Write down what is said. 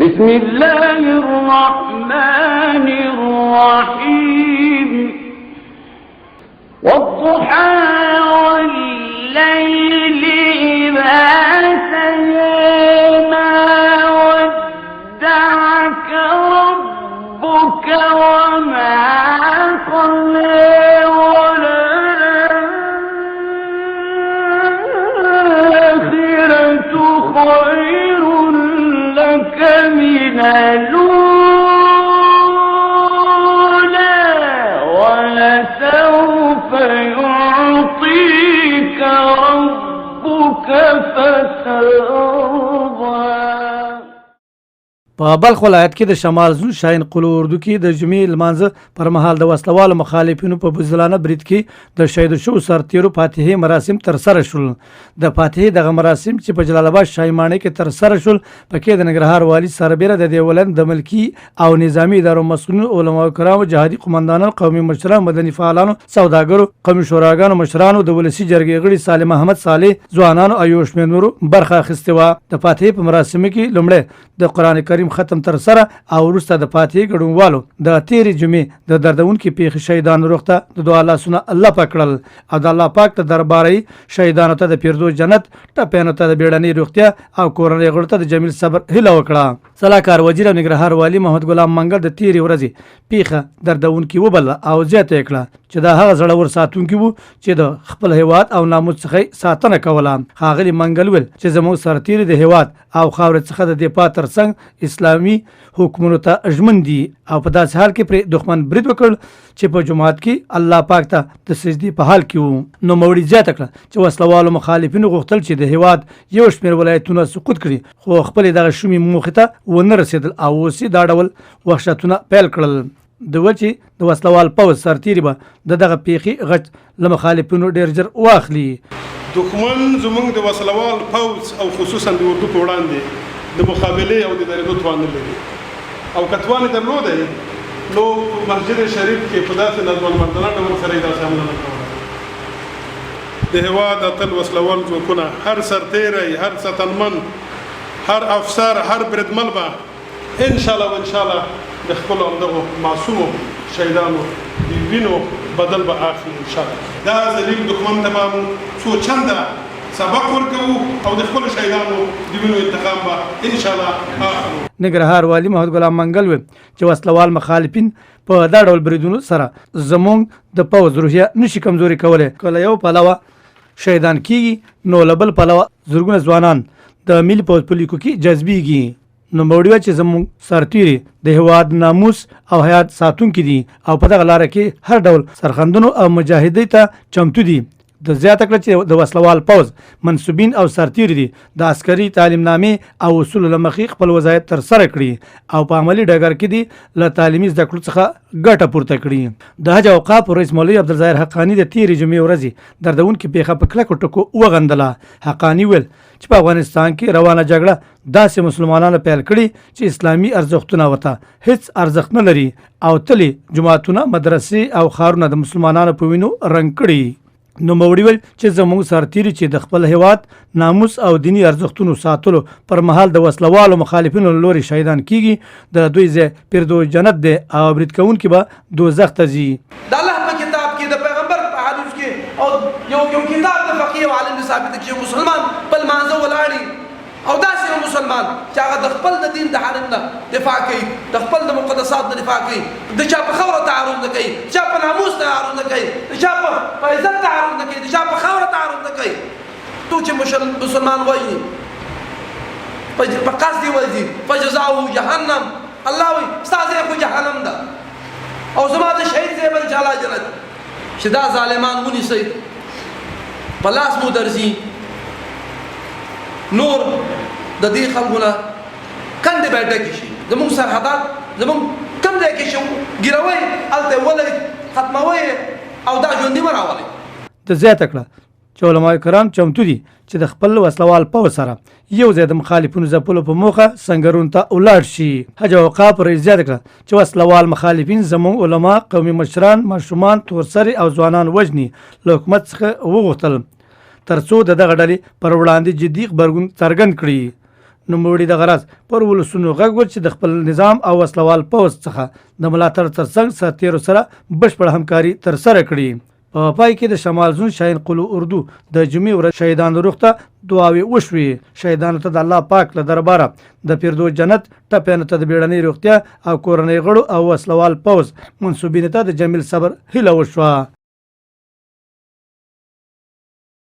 بسم الله الرحمن الرحيم والضحى والليل إذا سجى ما ودعك ربك وما قلى وللآخرة خير لك من الأولى ولسوف يعطيك ربك فترضى. په بلخ ولایت کې د شمال زون شاهین قلو اردو کې د جمعې لمانځه پر مهال د وسلوالو مخالفینو په بزدلانه برید کې د شهید شو سرتیرو فاتحې مراسم تر سره شول. د فاتحې دغه مراسم چې په جلال آباد شایمانه کې تر سره شول پکې د ننګرهار والي سربیره د دې ولایت د ملکی او نظامی ادارو مسؤلین علما کرام جهادي قومندانان قومي مشران مدني فعالانو سوداګرو قومي شوراګانو مشرانو د ولسی جرګې غړي سالم احمد صالح ځوانانو ایوش منورو برخه اخیسته و. د فاتحې په مراسم کې لومړی د قران کریم ختم تر سره او وروسته د فاتحې ګډونوالو د تیرې جمعې د دردونکو پیښې شهیدانو روح ته د دعا لاسونه الله پاک کړل او د الله پاک ته درباري شهیدانو ته د پیردو جنت ټپیانو ته د بیړنۍ روغتیا او کورنۍ غړو ته د جمیل صبر هیله وکړه. صلاحکار وزیر او ننګرهار والي محمد غلام منګل د تیرې ورځې پیښه دردونکو وبله او زیاته کړه چې دا هغه زړور ساتونکي وو چې د خپل هیواد او ناموس څخه ساتنه کوله. ښاغلي منګل ویل چې زموږ سرتیري د هیواد او خاورې څخه د دفاع ترڅنګ اسلامي حکومتونو ته اژمن دي او په داسې حال کې پر دښمن برید وکړ چې په جماعت کې الله پاک ته د سجدي په حال کې وو. نو موړي زیاته کړه چې وسلوالو مخالفینو غوښتل چې د هیواد یو شمېر ولایتونه سقوط کړي خو خپل دغه شومې موخې ته ونه رسېدل او اوس دا ډول وحشتونه پیل کړل. د وچې د وسلوال پوځ سرتیري به دغه پیښې غچ له مخالفینو ډېر ژر واخلي. دښمن زموږ د وسلوال پوځ او خصوصا د اردو په وړاندې د مقابلې او د درېدو توان نه لري او که توان یې درلودی نو مسجد شریف کې په داسې نظمالمردانه ډول سره یې داسې حمله نه کوله. د هېواد اتل وسلوال ځواکونه هر سرتیری هر ستنمن هر افسر هر بریدمن به انشاءالله و انشاءالله د خپلو همدغو معصومو شهیدانو د وینو بدل به اخلي انشاءالله. دا ذلیل دښمن ته به څو چنده سبق ورکوو او د خپلو شهیدانو د وینو انتقام به انشاءالله اخلو. ننګرهار والي محمد غلام منګل ویل چې وسلوال مخالفین په دا ډول بریدونو سره زموږ د پوځ روحیه نشي کمزوري کولی. کله یو پلوه شهیدان کیږي نو له بل پلوه زرګونه ځوانان د ملي پوځ په لیکو کې جذبیږي. نو موړي چې زموږ سرتیري د هیواد ناموس او حیات ساتونکي دي او په دغه لاره کې هر ډول سرخندونو او مجاهدۍ ته چمتو دي. د زیاته کړه چې د وسلوال پوځ منصوبین او سرتیري دي د عسکري تعلیم نامې او اصولو له مخې خپل وظایف ترسره کړي او په عملي ډګر کې دي له تعلیمي زده کړو څخه ګټه پورته کړي. د حج اوقافو رئیس مولوي عبدالظاهر حقاني د تیرې جمعې ورځې دردونکې پیښه په کلکو ټکو وغندله. حقاني ویل چې په افغانستان کې روانه جګړه داسې مسلمانانو پیل کړي چې اسلامي ارزښتونه ورته هیڅ ارزښت نه لري او تلې جماعتونه مدرسې او ښارونه د مسلمانانو په وینو رنګ کړي. نو موړي ویل چې زموږ سرتیري چې د خپل هیواد ناموس او دینی ارزښتونو ساتلو پر مهال د وسلوالو مخالفینو لوري شهیدان کیږي د دوی ځای پیردو جنت دی او برید کوونکي به دوزخ ته ځي. د الله په کتاب کې د پیغمبر په حدیث کې او یو کتاب د فقيه او عالم ثابت کې مسلمان په لمانځه ولاړی او داسې یو مسلمان چې هغه د خپل د دین د حرم نه دفاع کوي د خپل د مقدسات نه دفاع کوي د چا په خاوره تعرض نه کوي چا په ناموس تعرض نه کوي د چا په عزت تعرض نه کوي د چا په خاوره تعرض نه کوي. تو چې مسلمان وایي په قصد وایي فجزاؤه جهنم الله وایي ستا ځای خو جهنم ده او زما د شهید ځای به انشاءالله جنت. چې دا ظالمان ونیسئ په لاس مو درځي نور د دې خلکو نه کندې به ډکې شي زموږ سرحدات زموږ کم ځای کې شو ګیروئ هلته ولئ ختموئ او دا ژوندي مه راولئ. د زیاته کړه چې علما کرام چمتو دي چې د خپل وسلوال پوځ سره یو ځای د مخالفینو ځپلو په موخه سنګرونو ته ولاړ شي. حج اوقاف رئیس زیاته کړه چې وسلوال مخالفین زموږ علما قومي مشران ماشومان تورسري او ځوانان وژني له حکومت څخه وغوښتل تر څو دغه ډلې پر وړاندې جدي غبرګون څرګند کړي. نوموړي د غرض پر ولسونو غږ ول چې د خپل نظام او وسلوال پوځ څخه د ملاتړ ترڅنګ سرتیرو سره بشپړ همکاري ترسره کړي. په پای کې د شمال زون شاهین قلو اردو د جمعې ورځ شهیدانو روح ته دعاوې وشوې. شهیدانو ته د الله پاک له درباره د فردوس جنت، ټپیانو ته د بیړنۍ روغتیا او کورنۍ غړو او وسلوال پوځ منصوبینو ته د جمیل صبر هیله وشوه.